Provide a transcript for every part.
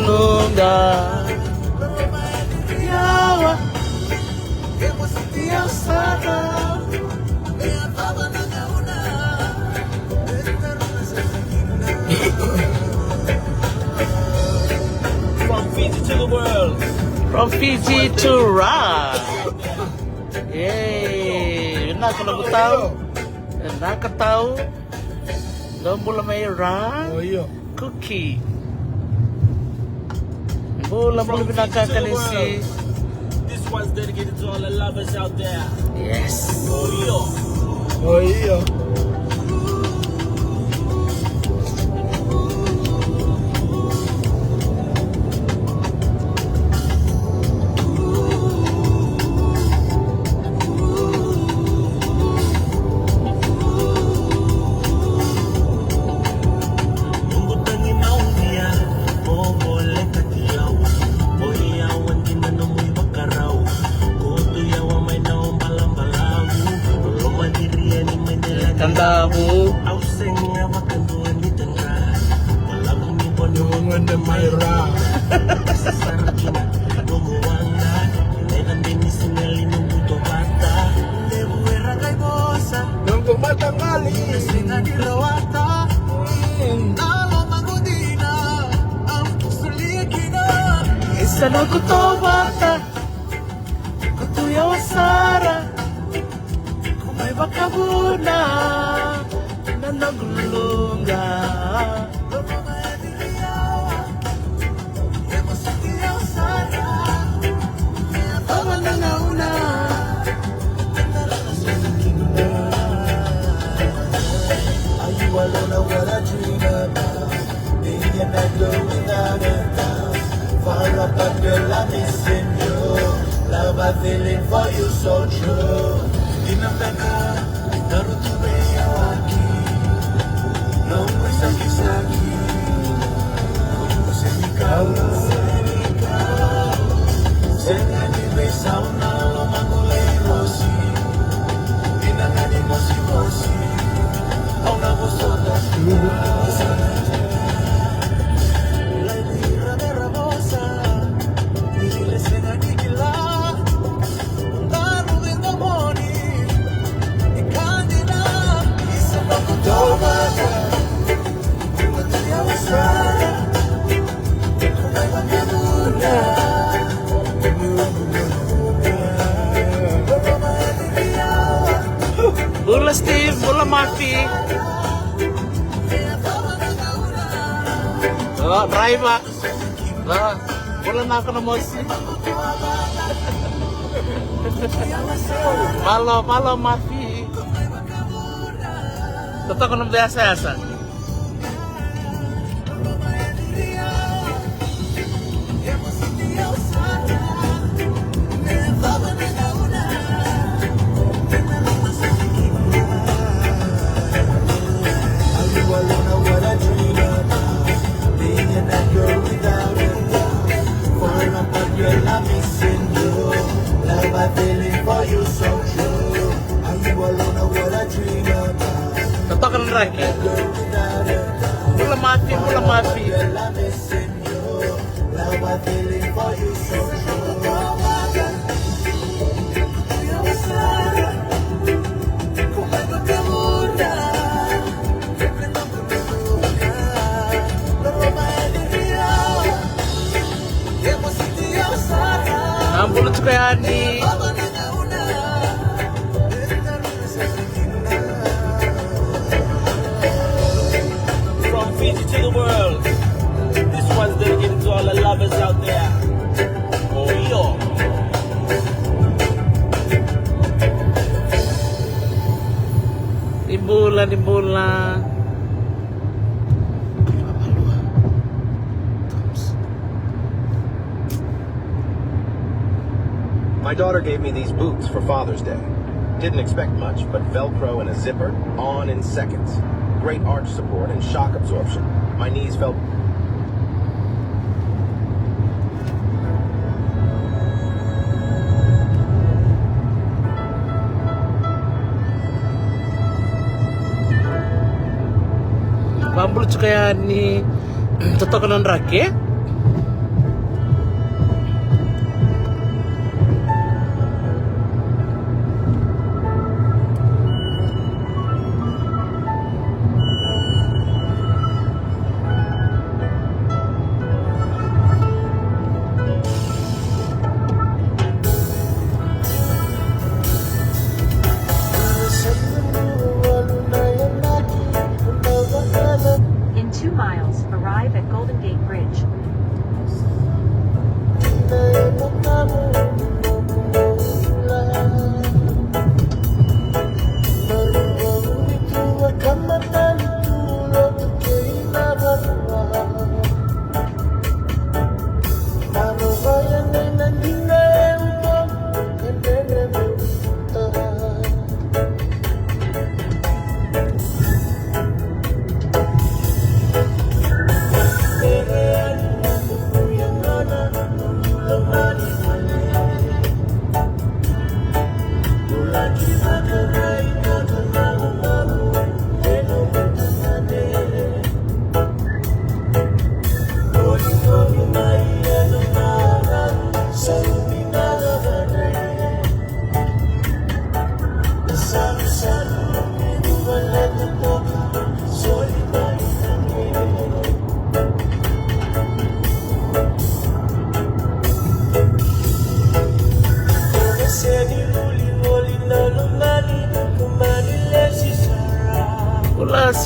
lunga yawa dia sana from Fiji to the world, from Fiji to Ra. Yay, nakataw Bula may Ra cookie. Bula binakakalisi. This one's dedicated to all the lovers out there. Yes. Oh yeah. Tandamu Sana kutobata kutuya wasara kumay bakabuna nanagulunga Are you alone or what I dream about? Being a night girl without a doubt. Far up but girl I'm missing you. Love I feeling for you so true. Inapeka narutume ya waki. Naumwe saki saki. Usenikala Sengani besa unalo mangulay rosi. Inangani mosi mosi. Au na bosota Bula Steve, bula Mafi. Driver. Bula na ako na mosi. Malo Mafi. Totoo ko nang biasa-biasa. Totoo ka ng Rocky. Bula Mafi. Ang bulot ko yan ni from Fiji to the world. This one's dedicated to all the lovers out there. Oh yo. Ibola. My daughter gave me these boots for Father's Day. Didn't expect much, but Velcro and a zipper, on in seconds. Great arch support and shock absorption. My knees felt... Pambulot kaya ni Totoo ka ng Rocky.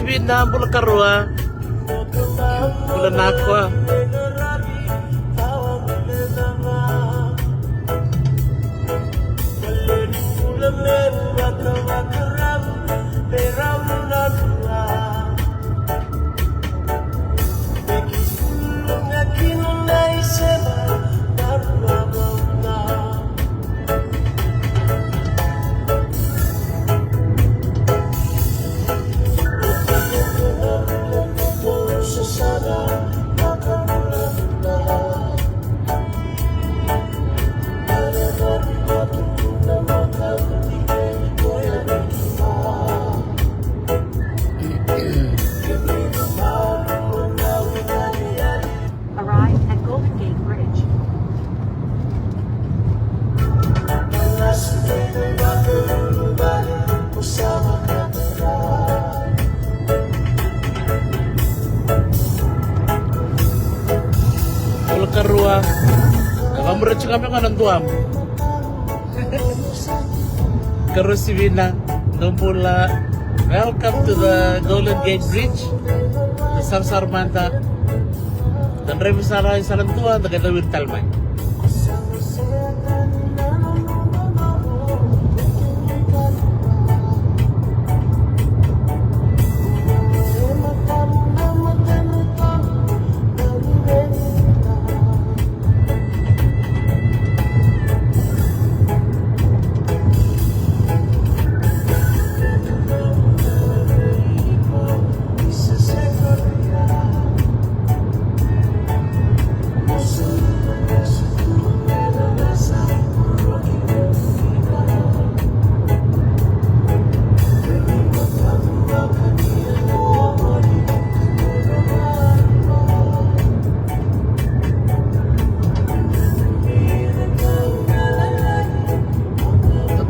Sibina Bula Karua Bula Nakwa Arrive at Golden Gate Bridge. Bula Karua Nakamuritsu kami ng tuam Karu Sibina Numpula. Welcome to the Golden Gate Bridge di Sarsarmanta dan revisara salantua tagadawin talmay.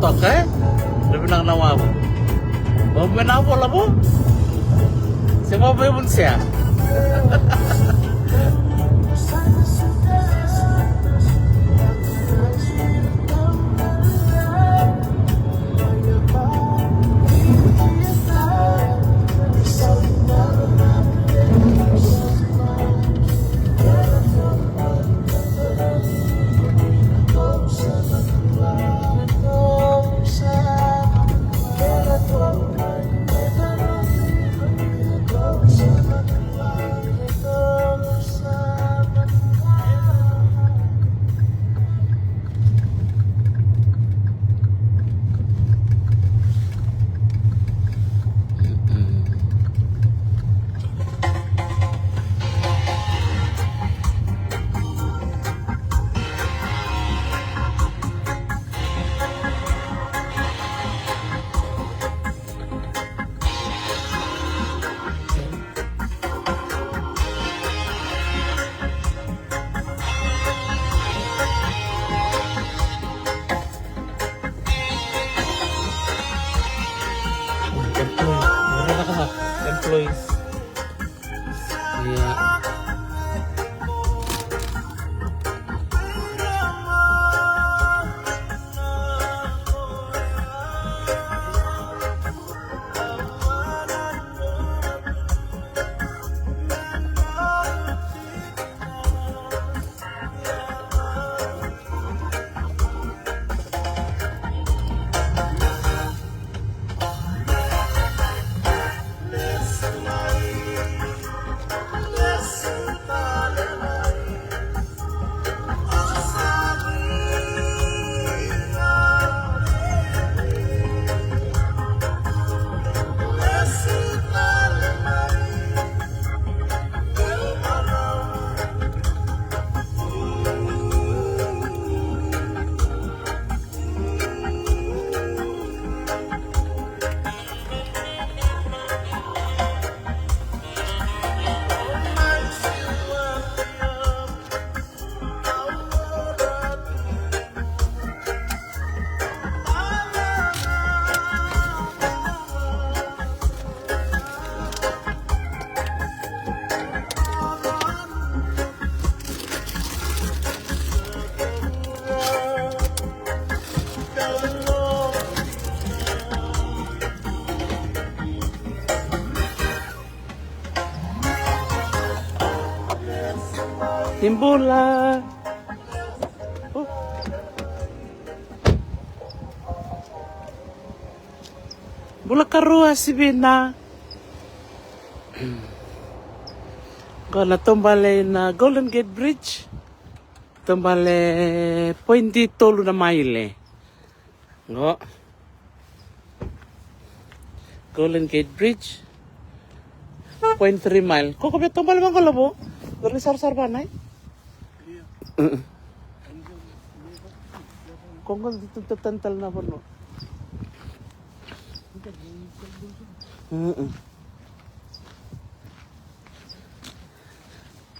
Toke, lebih nang nawa mo. Mau menapo lah po. Siapa pun siya. Timbula. Oh. Bula karua si Bina. Gonna tombale na Golden Gate Bridge. Tombale pointi tolu na maile. Ngo. Golden Gate Bridge. 0.3 mile. Kok kami tombal bang kalau bu? Dari sar-sar panai? Kok nggak ditutup tental na pun?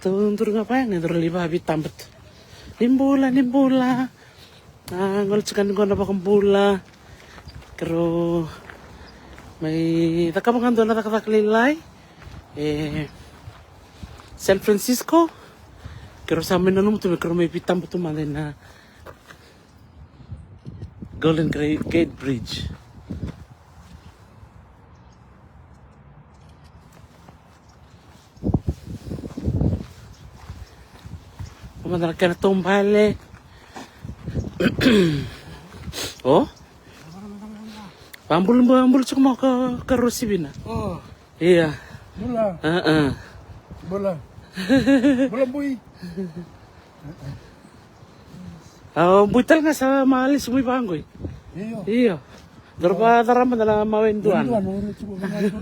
Tur ngapain? Tur liba habis tambet. Nimbula. Ngol cekan ko na bakang bula. Pero may takabangan doon na takatakilay. San Francisco. Pero sa amin na naman ito, may pitang po tumalin na Golden Gate Bridge. Pumandalag ka na tumbale. Oh? Pambul cuk mau ke Rosibina. Oh, Iya. bola. Bola. Bola boy. Buital nga sa maalis mo ibangoy. Iyo. Iya. Darama na mawenduan. Tuan urut cukup banget.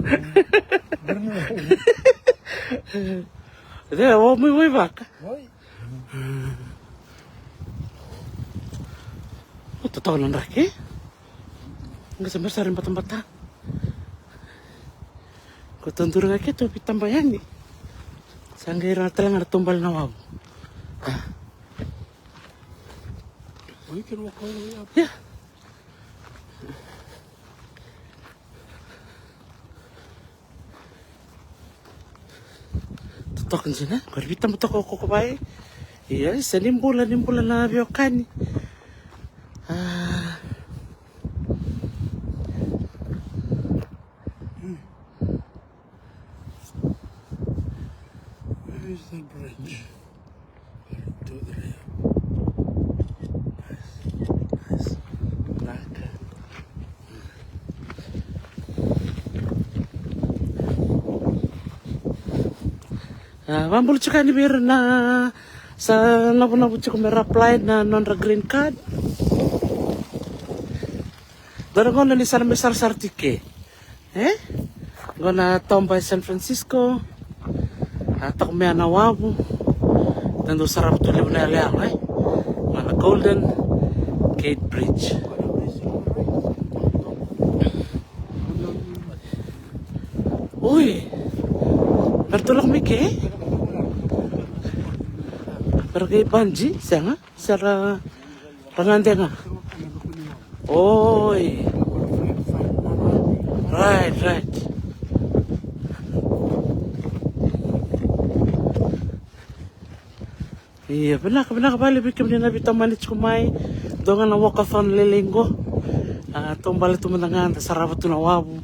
Ito, mo bak. Boy. Totoo lang raki. Nggak sampai sarin batang-batang. Kau tentur ngake tu pitang bayang ni. Sanggai rata lang ada tumbal nawab. Boy kira ko Ya. Totoo kan sina. Kau pitang betul kau baik. Iya, nimbulan na biokan. Where's the bridge? 1, 2, 3. Nice. Belakang. Mambul cakap ni biar na sa nabu cakap apply na non green card. Darang na ni sana besar sartike. Gona tombay San Francisco. Atak may anawabu. Nando sarap tuloy na aliang Mana Golden Gate Bridge. Uy. Bertolak Mike. Pergi banji sianga secara pengandeng. Oi. Right. Iya, benar kembali bikin dia nabi tamanit kumai dongan na wakathon lelenggo. Tombal itu menangan sarabat tu nawabu.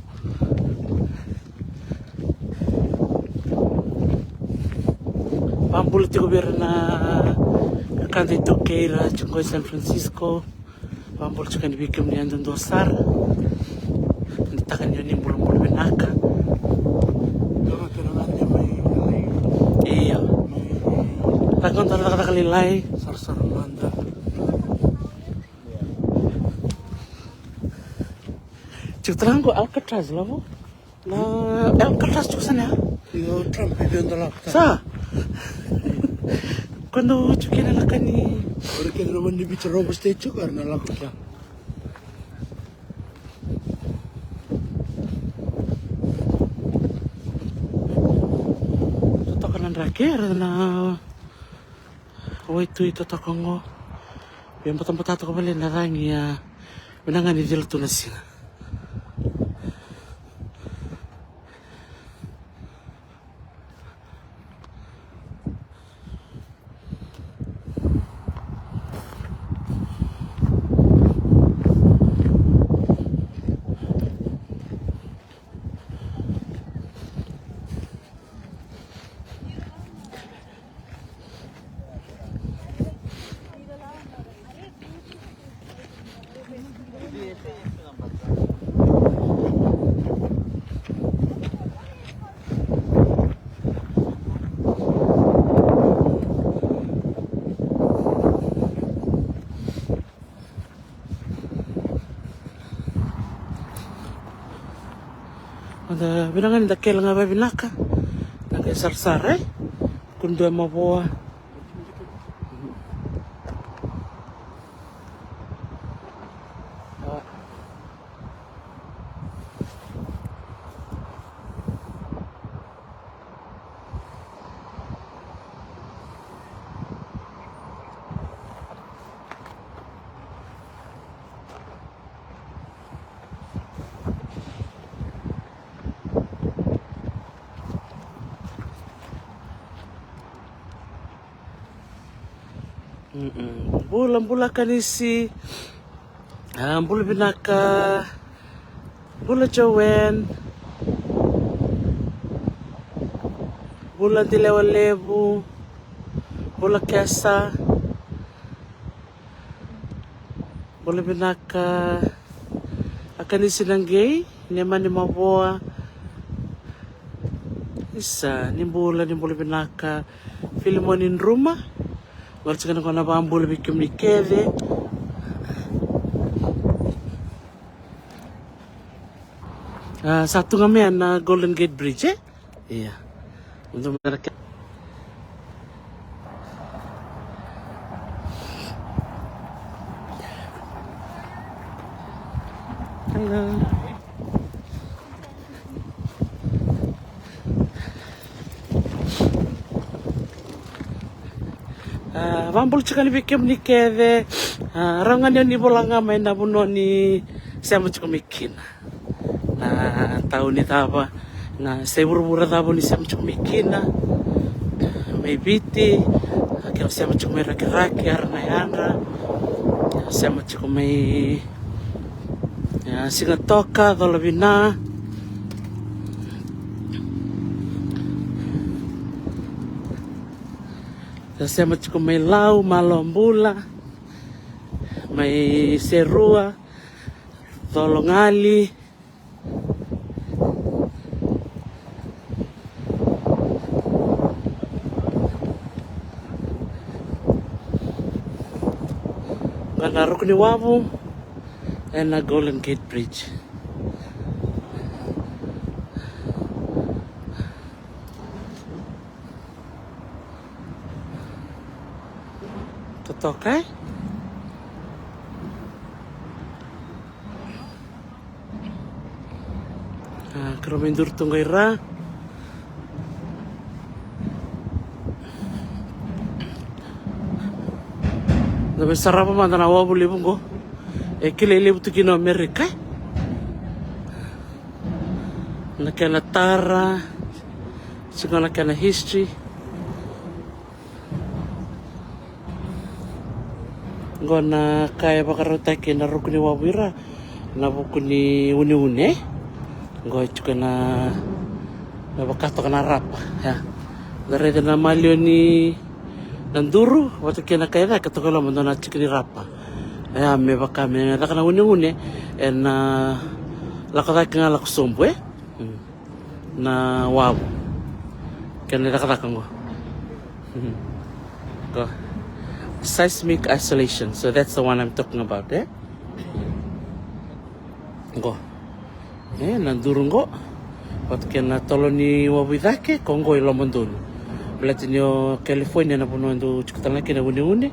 Pambul itu biar na kanti itu keira cungkoi San Francisco. Pambul juga dibikin dia andun dosar. Ditakan dia nimbul benaka. Iya. Takon kata kalilay. Sar Landa. Cuk terang ko Alcatraz lah mo. Na Alcatraz cuk sana. Iyo Trump itu ntalak. Sa. Kuando cuk kinalakan ni. Ora kira naman ni bicara Robert State karena laku siya. Totokanan rakyat na. Itu totokongo. Yang potong-potong kembali narang ya. Menangan di jalan tunas. Da binangan da kel nga binaka. Nang sar-sar kundo maboa. Bulan-bulan kanisi bulan binaka bulan Jowen bulan Dilewa-lebu bulan Kesa bulan binaka akanisi ng gay naman ni maboa isa ni bulan binaka Filimonin Ruma. Guarda che non bambole perché mi chiede. Satu kami na Golden Gate Bridge Iya. Untuk mereka. Halo. Vambul chikani bikem ni keve rangan ni bolanga main na buno ni sama chukumikina na tahu ni tapa na sebur-bura tapa ni sama chukumikina may biti kaya sama chukumay raki-raki arana yanga sama chukumay singatoka dolabina Saya cukup may lau, malombula, may serua, tolongali, gana Rukuni Wabu, and a Golden Gate Bridge. Okay. Keromendur tunggaira. Nabe sarapa mandana wabu libungo. Ekile libu tukino Amerika. Nakana tara. Sigona kana history. Gona kaya bakarota na Rukuni Wawira na bukuni uni-uni go chuka na bakato kana rapa ya gareda na malio ni nanduru watu kena kaya katokolo mondo na chikini rapa ya me baka me na kana uni-uni na lakata kana lakusombo na wabu kena lakata kango go seismic isolation, so that's the one I'm talking about, Go. Nandurungo. Wat kena toloni wabidake, Kongo ilomondun. Belatinyo California na puno ndo chikutalaki na uni-uni.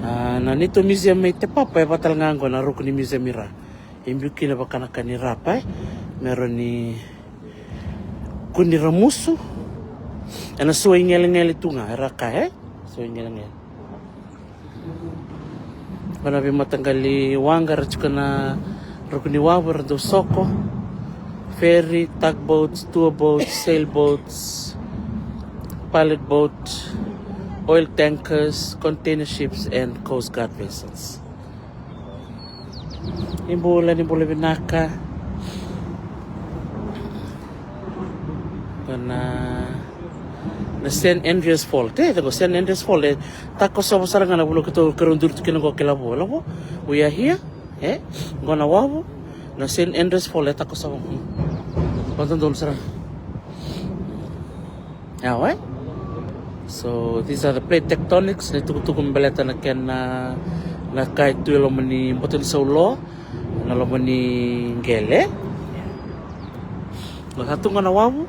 Na nito museum may tepapa batal ngango na Rukuni Museum ira. Imbuki na baka nakanirapa, meron ni kuniramusu. Ana suwa ingel-ngel tunga, raka suwa ingel-ngel. Panabi matanggali wanggar chuka na Rukuni Wabu do soko, ferry, tugboats, tour boats, sailboats, pilot boat, oil tankers, container ships, and coast guard vessels. Imbola binaka. Na St. Andreas Fall. Tago St. Andreas Fall. Tako sa sarangan na bulo kito karundur kinako kilabo. Labo. We are here. Gona wabu. Na St. Andreas Fall. Tako sa pantandol sarang. Yeah, right? So these are the plate tectonics. Nitukutukong baleta na ken na kahit tuyo loman ni Boton Saulo. Na loman ni Ngele. satu ngana wabu.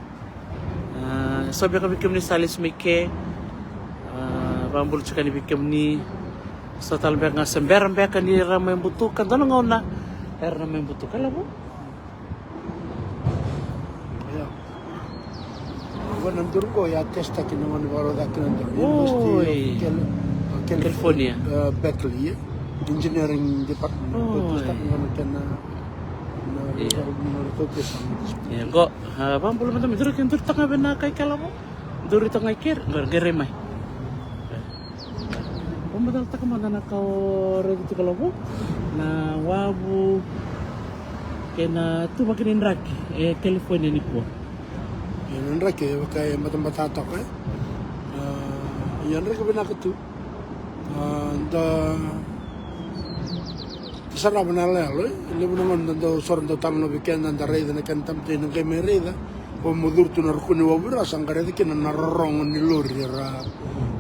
Sobe kami bikin ni salis mike. Bambul cuka ni bikin ni. Sotal bek ngasem beram bek ni ramai butuhkan. Tanah ngona. Ramai butuhkan lah bu. Ya. Gua nandur ko ya testa kini mana baru dah kena nandur. Oi. California. Berkeley, engineering department. Testa mana kena. Iya. Fokus. Ya, kok bang belum ada mitur kentur tengah bena kai kalau mo. Duri tengah kir, geremai. Pembetal tak mana nak kau regi kalau mo. Na wabu kena tu makin inraki California ni ko. Yan rake kay matambatatok yan rake binakatu. Sarap na lalo libo naman do soron do tamno weekend na reda na kantam tin kay mereda o mudur tu na rukuni wabura sang karede kin na rorong ni lori ra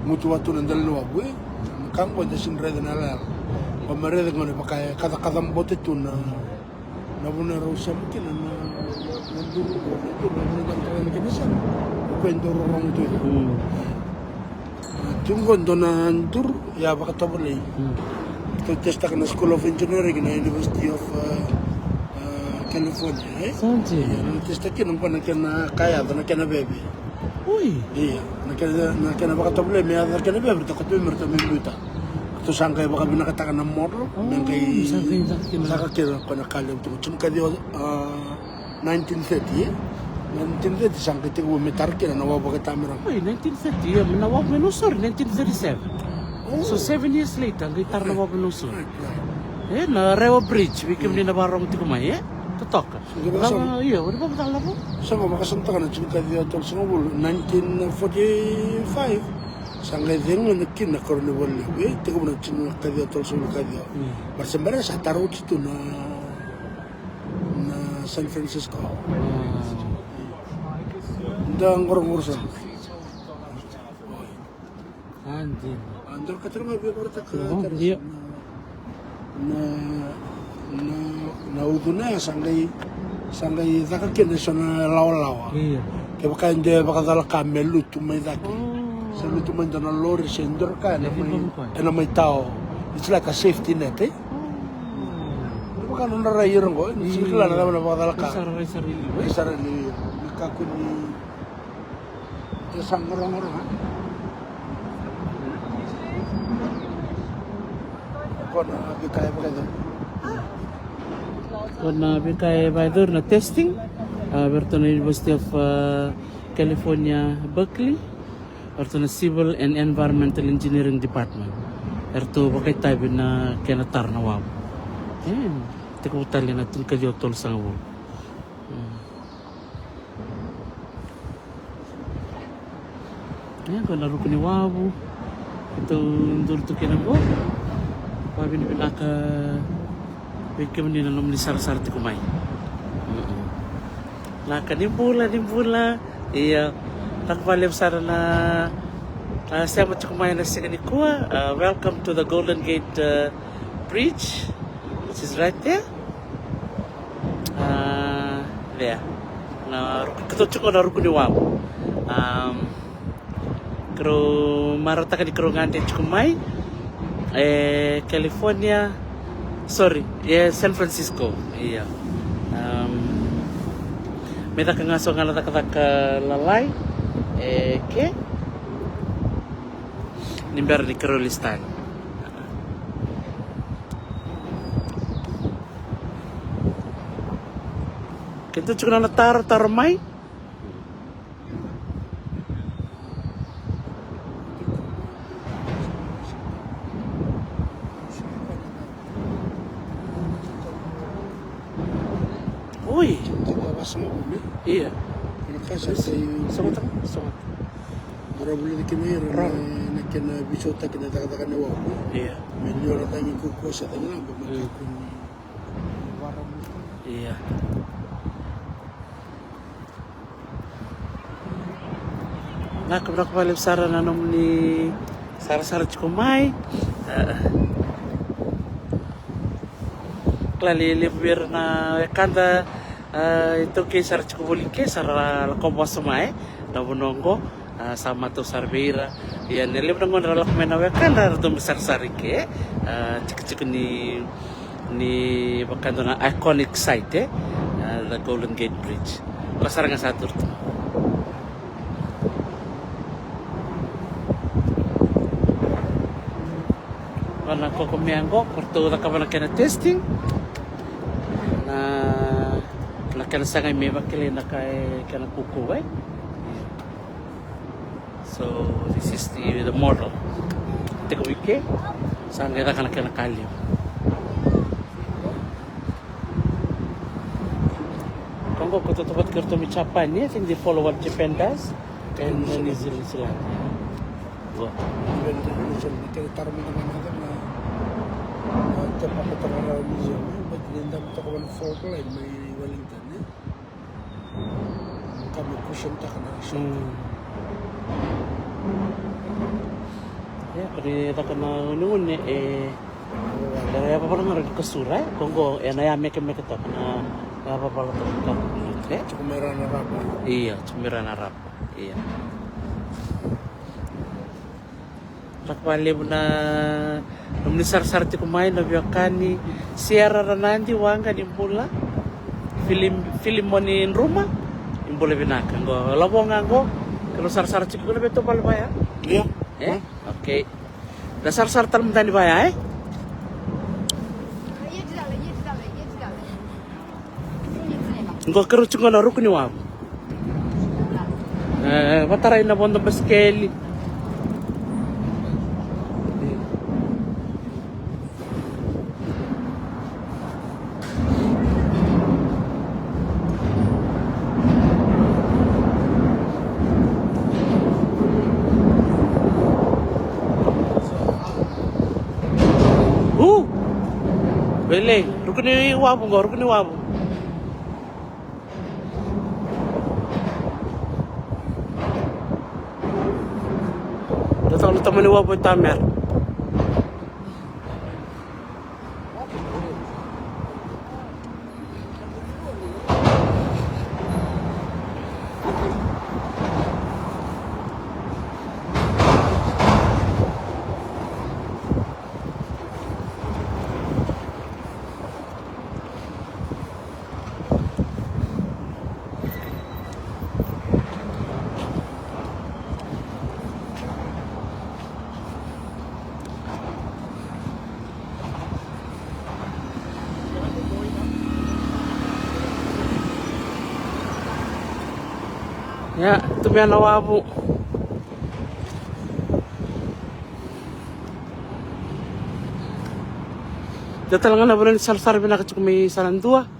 mutu watu na dalno wabu kan ko de sin reda na lalo o mereda ngone pakai kata mbote tu na buna rosa kin na duru ko na buna kan kin sa ko endo rorong tu tunggon do na dur ya bakatobole to testa na School of Engineering na University of California. Santi. Testa kina na kaya na kena bebe. Ui. Iya, na kena baka table me ada kena bebe to katu merta membuta. To sangkay baka binakatakan na morlo nang kay saka kira ko na kalim to chum kadio 1930. 1930 sangkay tigo metar kina na wabo ka tamira. Ui, 1930 ya menawag menusur 1937. So 7 years later, ang gitar na wabu nuso. Na Rewa Bridge, bikim ni na barong ti kumay, Tutok. Iya, wala ba matala mo? Sama makasanta ka na chum kadio to sa ngul 1945. Sangkay dingo na kin na Carnival Libre, tigo na chum kadio to sa kadio. Barsembara sa tarot ito na San Francisco. Dang ngurang-ngurang. Anjing. Andor katrunga biar bertak Iya. na uduna sangai zakakin na lawa. Iya. Ke baka inde baka dala kamelu tu mai zaki. Sa lutu mai dana lori sendor ka na mai tao. It's like a safety net eh. Baka na rayir ngo, sikla na naman baka dala ka. Isara ni kakuni. Ya sangorong-orong ha. Kona bikay baydur na testing. Berto na University of California, Berkeley. Berto na Civil and Environmental Engineering Department. Berto bakay tayo na kenatar na wab. Teko utali na tun kajotol sa wab. Kung laro ko ni wabu. Ito ndurto kinabo. Pabi ni pinaka bikin ni nanom ni sar-sar ti kumay. Laka ni bula. Iya. Takbalem sana na siapa ti kumay na siya ni kuwa. Welcome to the Golden Gate Bridge. Which is right there. There. Na ketocok na rukun ni wabu. Kero marata ka di kero ngante ti kumay. California, San Francisco, iya. Meta ka ngaso nga natatak lalay, ke nimber di Kerolistan. Kento cukup na tar mai. Ui. Iya. Sangat. Orang boleh nak kena bisota kena tak ni wah. Iya. Menjual tanya kuku saya tanya apa macam Iya. Nah, keberak balik sara nanom ni sara cikumai. Klali libir na kanta Ito kisar chikubulike sara la kombo samae na bunongo sama tu sarbeira ya nele bunongo na la kumena wekan na tum sarsarike chik ni bakando na iconic site the Golden Gate Bridge kasaranga satu tu karena koko miango porto da kabana kena testing na kena sangai me bakile na kai kena kuku right. So this is the model teko wike sangai da kena kalio Kongo ko to kerto mi Japan I think they follow what Japan does and New Zealand go taruh mana na tempat keterangan museum buat dendam takawan folk lain di Wellington ya kami cushion tak kena ya kali tak kena nungun dari apa pernah ngarep ke Surai Kongo na ya meke tak kena apa pala tak cukup merah narapa iya cemiran Arab iya Rakbali na sar ti kumain na biakani Sierra Ranandi wanga di mula film mo ni Roma imbole binaka ngo labonga ngo kalau sar ti ko beto balbaya iya okay da sar tal mutani baya ngo kero chungo na rukuni wa watarai na bondo baskeli Bele, rukuni wabu. Datang lu teman wabu tamer. Ya, itu biar wabu. Datal nga na bulan sar bina kacuk may salandua.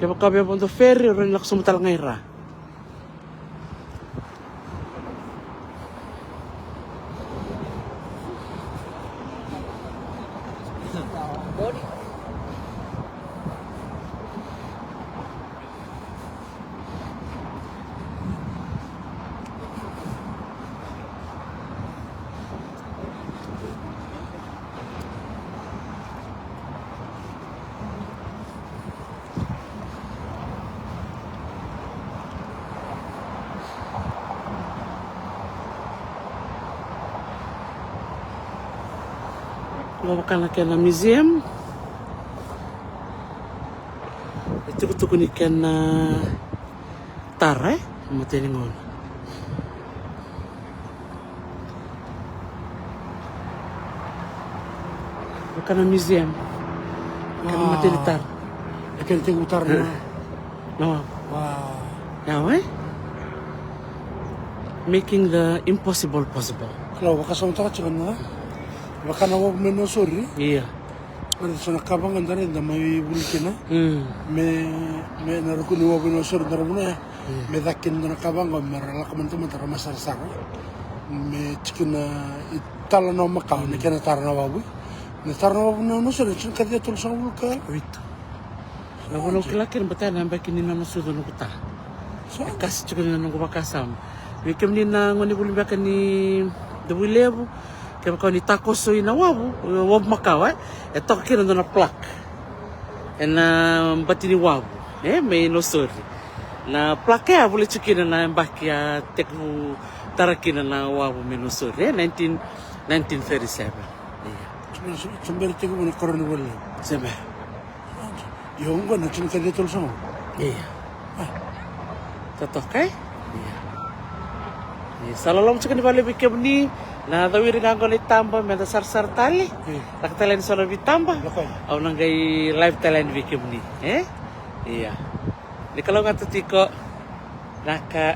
Kaya pagkabi po ito ferry, rin nakasumutal nga ira. Bawakan lagi na museum. Itu kutukunikan na tara matelingon. Bawakan na museum. Kan matelitar. Ikan tingutar na. No. Wow. Now, making the impossible possible. Kalau wakasam tak cuman na. Wakana wag menosori. Iya. Ada sana kabang andare da mai bulkina. Me narukuni wag menosori darabuna. Me dakin na kabang marala kamantu matara masar-sar. Me cikina itala no makau ne kana tarna wabu. Ne tarna wabu no nosori cin kadia tul sawulka. Itu. Lagu nung kilakin betul nampak kini nama sudah nungkuta. Kas cikina nungku bakasam. Mikem ni na ngoni bulin bakan ni dewilebu. Kaya kau ni takos so inawabu, wab makaw ito kira na plak. na batini wabu me no sori na plakea vule chukina na mbakia teku tarakina na wabu me no sori 1937 Sembari tiga mana korang boleh. sebe Ya enggak nak cerita dia terus sama. iya totokai iya salalom chukani vale bikem ni na dawiri ngangoni tamba me sar tali taktalen sono bitamba Lokal. au nangai live talent bikem ni iya ni kalau ngatu tiko naka